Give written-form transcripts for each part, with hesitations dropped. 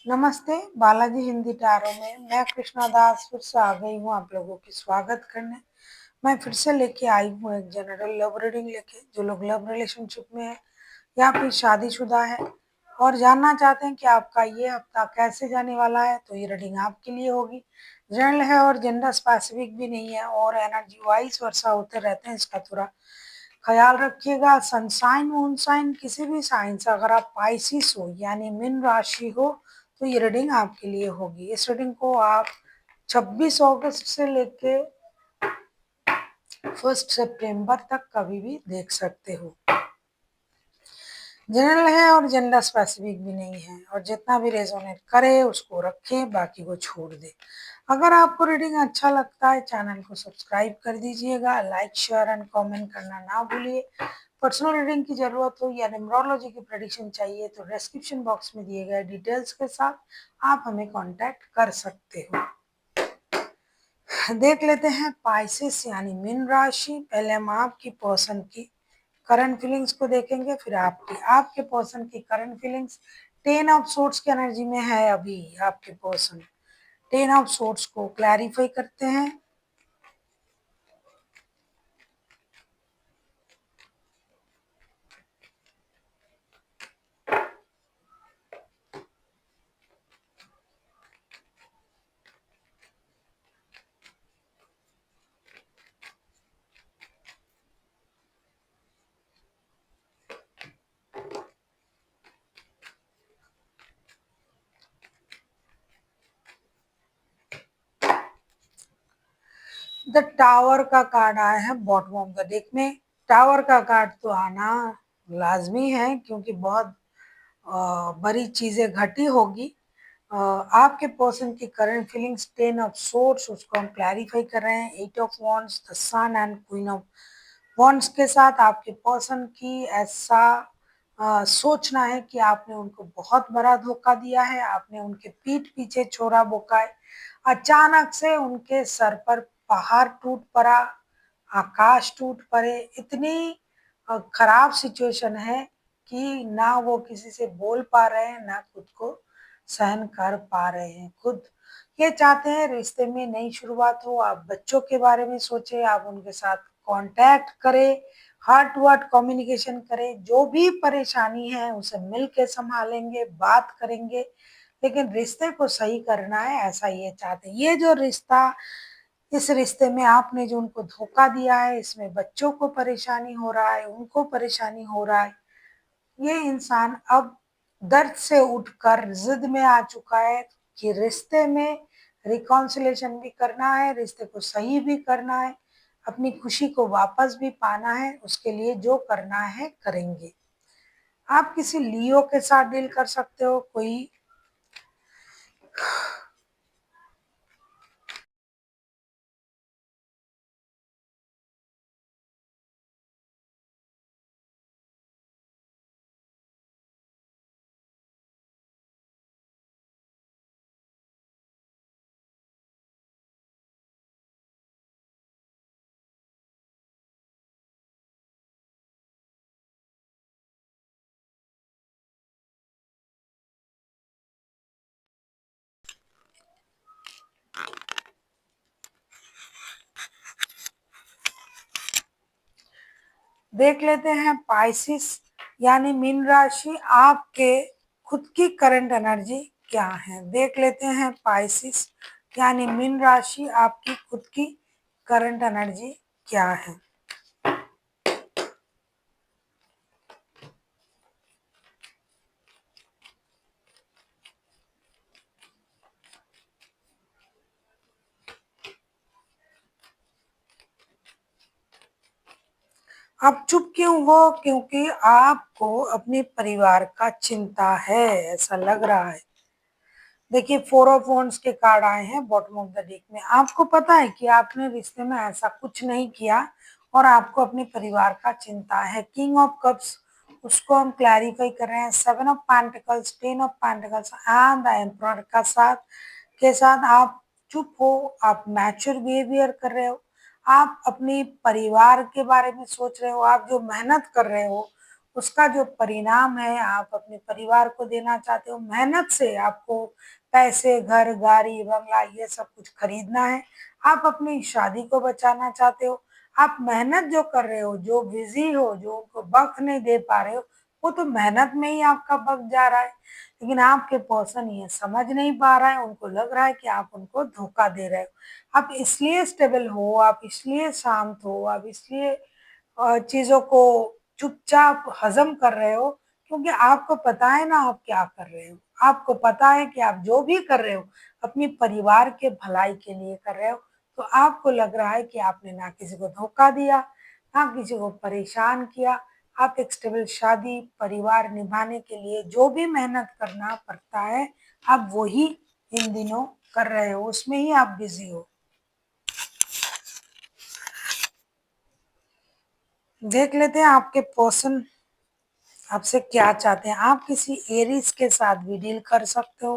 नमस्ते, बालाजी हिंदी टैरो में मैं कृष्णा दास फिर से आ गई हूँ आप लोगों की स्वागत करने। मैं फिर से लेके आई हूँ एक जनरल लव रीडिंग लेके। जो लोग लव रिलेशनशिप में है या फिर शादीशुदा है और जानना चाहते हैं कि आपका ये हफ्ता कैसे जाने वाला है, तो ये रीडिंग आपके लिए होगी। जनरल है और जेंडर स्पेसिफिक भी नहीं है और एनर्जी वाइज वर्षा होते रहते हैं, इसका थोड़ा ख्याल रखिएगा। सनसाइन मूनसाइन किसी भी साइन से अगर आप पाइसिस हो यानी मीन राशि हो तो ये रीडिंग आपके लिए होगी। इस रीडिंग को आप 26 अगस्त से लेके 1 सितंबर तक कभी भी देख सकते हो। जनरल है और जेंडर स्पेसिफिक भी नहीं है और जितना भी रेजोनेट करे उसको रखें, बाकी को छोड़ दे। अगर आपको रीडिंग अच्छा लगता है चैनल को सब्सक्राइब कर दीजिएगा, लाइक शेयर एंड कमेंट करना ना भूलिए। पर्सनल रीडिंग की जरूरत हो या न्यूमरोलॉजी की प्रेडिक्शन चाहिए तो डिस्क्रिप्शन बॉक्स में दिए गए डिटेल्स के साथ आप हमें कांटेक्ट कर सकते हो। देख लेते हैं पाइसेस यानी मीन राशि। पहले हम आपकी पर्सन की करंट फीलिंग्स को देखेंगे, फिर आपके पर्सन की करंट फीलिंग्स। 10 ऑफ सोर्ट्स की एनर्जी में है अभी आपके पर्सन। 10 ऑफ सोर्ट्स को क्लैरिफाई करते हैं। द टावर का कार्ड आया है बॉटम ऑफ द डेक में। टावर का कार्ड तो आना लाजमी है क्योंकि बहुत बड़ी चीजें घटी होगी। आपके पर्सन की करंट फीलिंग्स 10 ऑफ सोर्स, उसको हम क्लैरिफाई कर रहे हैं। 8 of wands, the sun and queen of wands के साथ आपके पर्सन की ऐसा सोचना है कि आपने उनको बहुत बड़ा धोखा दिया है, आपने उनके पीठ पीछे छोरा बोका है। अचानक से उनके सर पर पहाड़ टूट पड़ा, आकाश टूट पड़े। इतनी खराब सिचुएशन है कि ना वो किसी से बोल पा रहे हैं ना खुद को सहन कर पा रहे हैं। खुद ये चाहते हैं रिश्ते में नई शुरुआत हो। आप बच्चों के बारे में सोचे, आप उनके साथ कांटेक्ट करें, हार्ट टू हार्ट कम्युनिकेशन करें। जो भी परेशानी है उसे मिल के संभालेंगे, बात करेंगे, लेकिन रिश्ते को सही करना है ऐसा ये चाहते हैं। ये जो रिश्ता, इस रिश्ते में आपने जो उनको धोखा दिया है, इसमें बच्चों को परेशानी हो रहा है, उनको परेशानी हो रहा है। ये इंसान अब दर्द से उठकर जिद में आ चुका है कि रिश्ते में रिकॉन्सिलेशन भी करना है, रिश्ते को सही भी करना है, अपनी खुशी को वापस भी पाना है। उसके लिए जो करना है करेंगे। आप किसी लियो के साथ डील कर सकते हो। कोई देख लेते हैं पाइसिस यानी मीन राशि, आपके खुद की करंट एनर्जी क्या है। देख लेते हैं पाइसिस यानी मीन राशि, आपकी खुद की करंट एनर्जी क्या है। आप चुप क्यों हो? क्योंकि आपको अपने परिवार का चिंता है, ऐसा लग रहा है। देखिए 4 ऑफ वॉन्ड्स के कार्ड आए हैं बॉटम ऑफ द डेक में। आपको पता है कि आपने रिश्ते में ऐसा कुछ नहीं किया और आपको अपने परिवार का चिंता है। किंग ऑफ कप्स, उसको हम क्लैरिफाई कर रहे हैं। 7 of pentacles, 10 of pentacles and the emperor का साथ के साथ आप चुप हो, आप मैच्योर बिहेवियर कर रहे हो, आप अपने परिवार के बारे में सोच रहे हो, आप जो मेहनत कर रहे हो उसका जो परिणाम है आप अपने परिवार को देना चाहते हो। मेहनत से आपको पैसे, घर, गाड़ी, बंगला ये सब कुछ खरीदना है। आप अपनी शादी को बचाना चाहते हो। आप मेहनत जो कर रहे हो, जो बिज़ी हो, जो उनको वक़्त नहीं दे पा रहे हो, वो तो मेहनत में ही आपका वक़्त जा रहा है। लेकिन आपके पर्सन ये समझ नहीं पा रहा है, उनको लग रहा है कि आप उनको धोखा दे रहे हो। आप इसलिए स्टेबल हो, आप इसलिए शांत हो, आप इसलिए चीज़ों को चुपचाप हज़म कर रहे हो क्योंकि आपको पता है ना आप क्या कर रहे हो। आपको पता है कि आप जो भी कर रहे हो, अपने परिवार के भलाई के लिए कर रहे हो। तो आपको लग रहा है कि आपने ना किसी को धोखा दिया, ना किसी को परेशान किया। आप एक स्टेबल शादी, परिवार निभाने के लिए जो भी मेहनत करना पड़ता है, आप वो ही इन दिनों कर रहे हो, उसमें ही आप बिज़ी हो। देख लेते हैं आपके पर्सन आपसे क्या चाहते हैं। आप किसी एरीज के साथ भी डील कर सकते हो।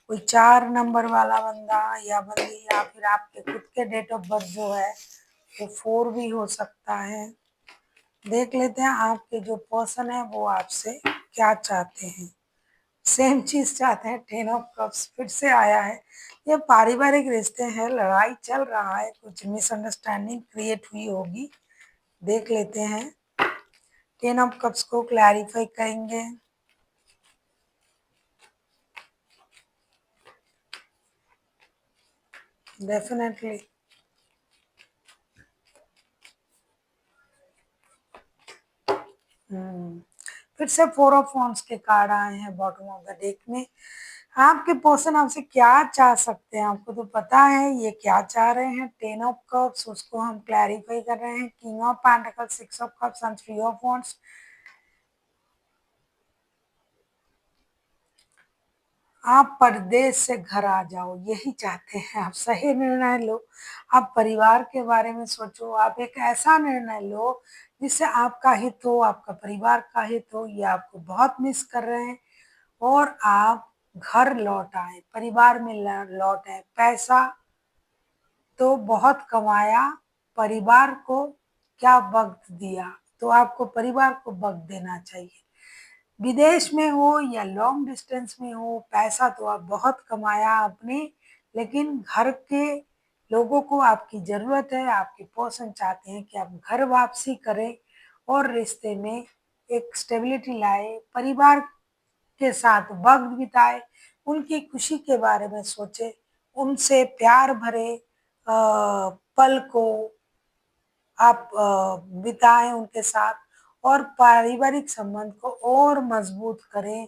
कोई 4 नंबर वाला बंदा या बंदी या फिर आपके खुद के डेट ऑफ बर्थ जो है वो 4 भी हो सकता है। देख लेते हैं आपके जो पर्सन है वो आपसे क्या चाहते हैं। सेम चीज़ चाहते हैं। 10 ऑफ कप्स फिर से आया है। ये पारिवारिक रिश्ते हैं, लड़ाई चल रहा है, कुछ मिसअंडरस्टैंडिंग क्रिएट हुई होगी। देख लेते हैं। 10 ऑफ कप्स को क्लैरिफाई करेंगे। डेफिनेटली। फिर से 4 ऑफ वांड्स के कार्ड आए हैं बॉटम ऑफ द डेक में। आपके पर्सन आपसे क्या चाह सकते हैं, आपको तो पता है ये क्या चाह रहे हैं। 10 ऑफ कप्स उसको हम क्लैरिफाई कर रहे हैं। King of pentacles, 6 of cups and 3 of wands. आप परदेश से घर आ जाओ, यही चाहते हैं आप। सही निर्णय लो। आप परिवार के बारे में सोचो। आप एक ऐसा निर्णय लो जिससे आपका हित हो, आपका परिवार का हित हो। ये आपको बहुत मिस कर रहे हैं और आप घर लौट आए, परिवार में लौट आए। पैसा तो बहुत कमाया, परिवार को क्या वक्त दिया, तो आपको परिवार को वक्त देना चाहिए। विदेश में हो या लॉन्ग डिस्टेंस में हो, पैसा तो आप बहुत कमाया आपने, लेकिन घर के लोगों को आपकी ज़रूरत है। आपके पर्सन चाहते हैं कि आप घर वापसी करें और रिश्ते में एक स्टेबिलिटी लाए, परिवार के साथ वक्त बिताए, उनकी खुशी के बारे में सोचे, उनसे प्यार भरे पल को आप बिताएं उनके साथ और पारिवारिक संबंध को और मजबूत करें।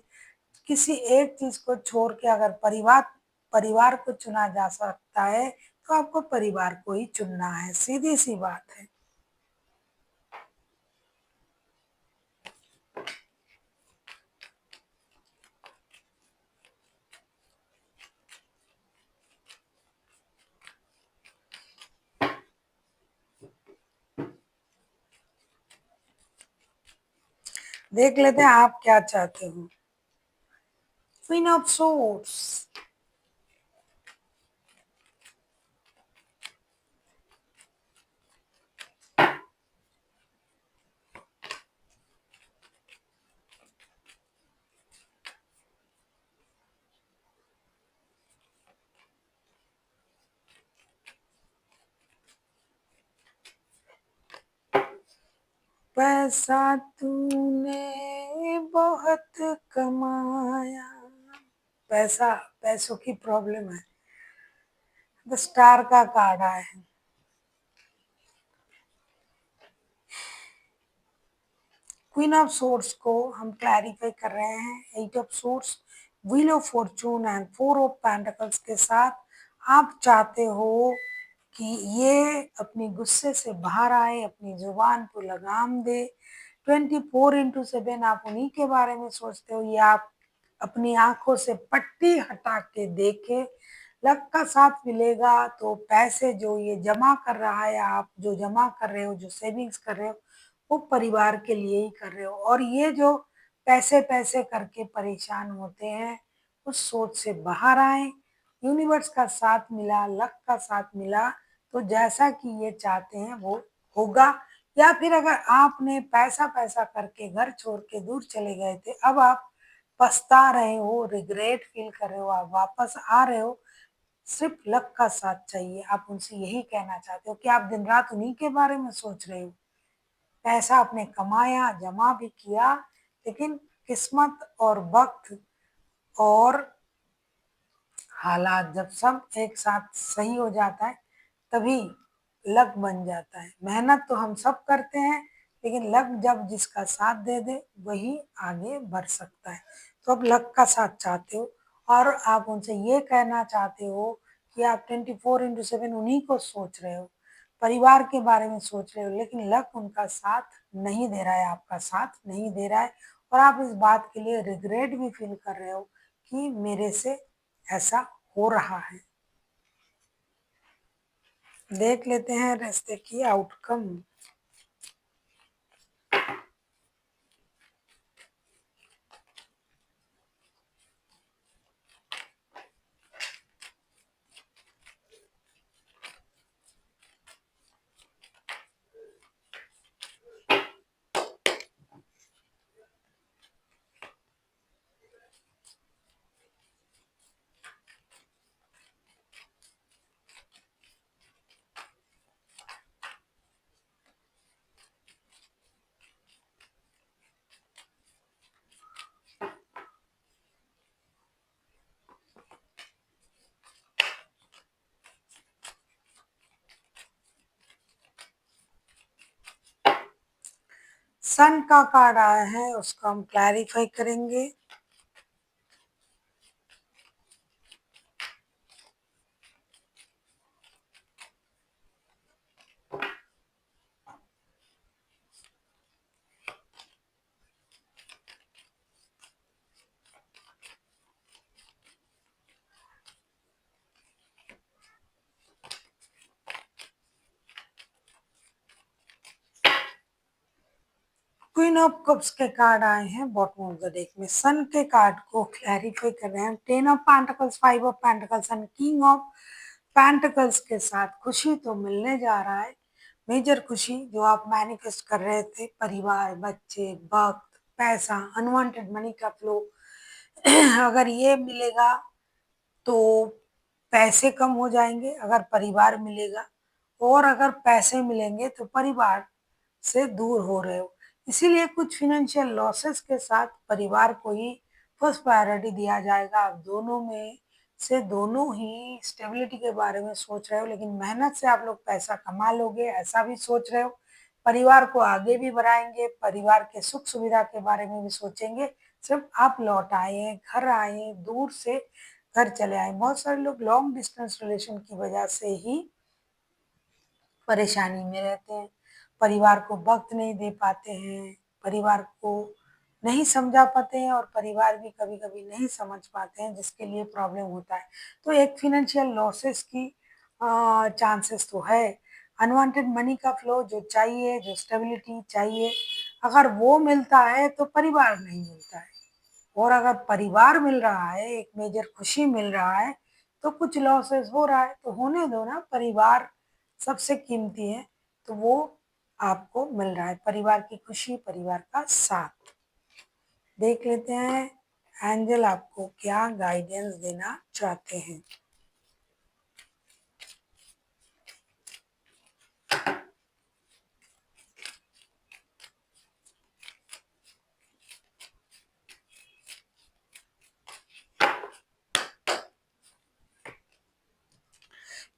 किसी एक चीज को छोड़ के अगर परिवार परिवार को चुना जा सकता है तो आपको परिवार को ही चुनना है। सीधी सी बात है। देख लेते हैं आप क्या चाहते हो। Queen of swords. पैसा तूने बहुत कमाया। पैसा, पैसों की प्रॉब्लम है। द स्टार का कार्ड आया है। क्वीन ऑफ सोर्स को हम क्लैरिफाई कर रहे हैं। 8 of source, wheel of Fortune and 4 of pentacles के साथ आप चाहते हो कि ये अपनी गुस्से से बाहर आए, अपनी जुबान को लगाम दे। 24/7 आप उन्हीं के बारे में सोचते हो। ये आप अपनी आंखों से पट्टी हटा के देखे। लक का साथ मिलेगा तो पैसे जो ये जमा कर रहा है, आप जो जमा कर रहे हो, जो सेविंग्स कर रहे हो, वो परिवार के लिए ही कर रहे हो। और ये जो पैसे पैसे करके परेशान होते हैं, उस सोच से बाहर आए। यूनिवर्स का साथ मिला, लक का साथ मिला, तो जैसा कि ये चाहते हैं वो होगा। या फिर अगर आपने पैसा-पैसा करके घर छोड़ के दूर चले गए थे, अब आप पछता रहे हो, रिग्रेट फ़ील कर रहे हो, आप वापस आ रहे हो, सिर्फ़ लक का साथ चाहिए। आप उनसे यही कहना चाहते हो कि आप दिन-रात उन्हीं के बारे में सोच रहे हो। पैसा आपने कमाया, जमा भी किया, लेकिन किस्मत और वक़्त और हालात जब सब एक साथ सही हो जाता है, तभी लक बन जाता है। मेहनत तो हम सब करते हैं, लेकिन लक जब जिसका साथ दे दे, वही आगे बढ़ सकता है। तो अब लक का साथ चाहते हो और आप उनसे ये कहना चाहते हो कि आप 24/7 उन्हीं को सोच रहे हो, परिवार के बारे में सोच रहे हो, लेकिन लक उनका साथ नहीं दे रहा है, आपका साथ नहीं दे रहा है और आप इस बात के लिए रिग्रेट भी फ़ील कर रहे हो कि मेरे से ऐसा हो रहा है। देख लेते हैं रिश्ते की आउटकम। सन का कार्ड आया है, उसको हम क्लैरिफाई करेंगे। क्वीन ऑफ कप्स के कार्ड आए हैं बॉटम ऑफ द डेक में। सन के कार्ड को क्लैरिफाई कर रहे हैं। 10 of pentacles, 5 of pentacles and king of pentacles के साथ खुशी तो मिलने जा रहा है। मेजर खुशी जो आप मैनिफेस्ट कर रहे थे, परिवार, बच्चे, वक़्त, पैसा, अनवांटेड मनी का फ्लो अगर ये मिलेगा तो पैसे कम हो जाएँगे, अगर परिवार मिलेगा और अगर पैसे मिलेंगे तो परिवार से दूर हो रहे हो। इसीलिए कुछ फ़ाइनेंशियल लॉसेस के साथ परिवार को ही फर्स्ट प्रायोरिटी दिया जाएगा। आप दोनों में से दोनों ही स्टेबिलिटी के बारे में सोच रहे हो, लेकिन मेहनत से आप लोग पैसा कमा लोगे, ऐसा भी सोच रहे हो। परिवार को आगे भी बढ़ाएँगे, परिवार के सुख-सुविधा के बारे में भी सोचेंगे। सिर्फ़ आप लौट आएँ, घर आएँ, दूर से घर चले आएँ। बहुत सारे लोग लॉन्ग डिस्टेंस रिलेशन की वजह से ही परेशानी में रहते हैं, परिवार को वक़्त नहीं दे पाते हैं, परिवार को नहीं समझा पाते हैं और परिवार भी कभी-कभी नहीं समझ पाते हैं, जिसके लिए प्रॉब्लम होता है। तो एक फ़ाइनेंशियल लॉसेस की चांसेस तो है। अनवांटेड मनी का फ्लो जो चाहिए, जो स्टेबिलिटी चाहिए, अगर वो मिलता है तो परिवार नहीं मिलता है। और अगर परिवार मिल रहा है, एक मेजर खुशी मिल रहा है, तो कुछ लॉसेस हो रहा है, तो होने दो ना, परिवार सबसे कीमती है, तो वो आपको मिल रहा है, परिवार की खुशी, परिवार का साथ। देख लेते हैं एंजल आपको क्या गाइडेंस देना चाहते हैं।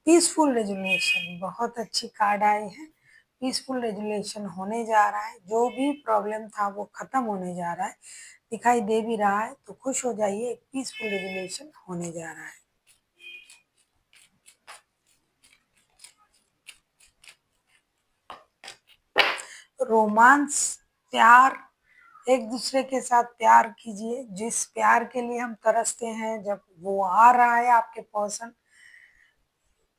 पीसफुल रेज़ोल्यूशन बहुत अच्छी कार्ड आई है। पीसफुल रेज़ोल्यूशन होने जा रहा है, जो भी प्रॉब्लम था वो खत्म होने जा रहा है, दिखाई दे भी रहा है, तो खुश हो जाइए, एक पीसफुल रेज़ोल्यूशन होने जा रहा है। रोमांस, प्यार, एक दूसरे के साथ प्यार कीजिए, जिस प्यार के लिए हम तरसते हैं, जब वो आ रहा है आपके पर्सन,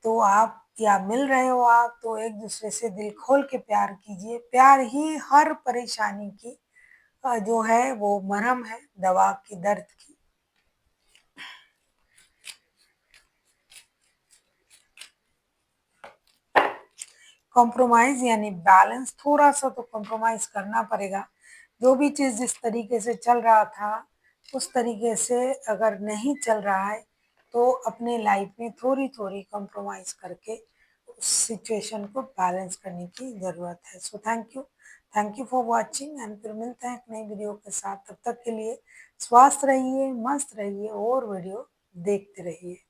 तो आप या मिल रहे हो आप, तो एक दूसरे से दिल खोल के प्यार कीजिए। प्यार ही हर परेशानी की जो है वो मरहम है, दवा की दर्द की। कॉम्प्रोमाइज़ यानी बैलेंस, थोड़ा-सा तो कॉम्प्रोमाइज़ करना पड़ेगा। जो भी चीज़ जिस तरीके से चल रहा था, उस तरीके से अगर नहीं चल रहा है, तो अपने लाइफ में थोड़ी-थोड़ी कॉम्प्रोमाइज़ करके उस सिचुएशन को बैलेंस करने की ज़रूरत है। So thank you for watching and फिर मिलते हैं एक नई वीडियो के साथ। तब तक के लिए स्वस्थ रहिए, मस्त रहिए और वीडियो देखते रहिए।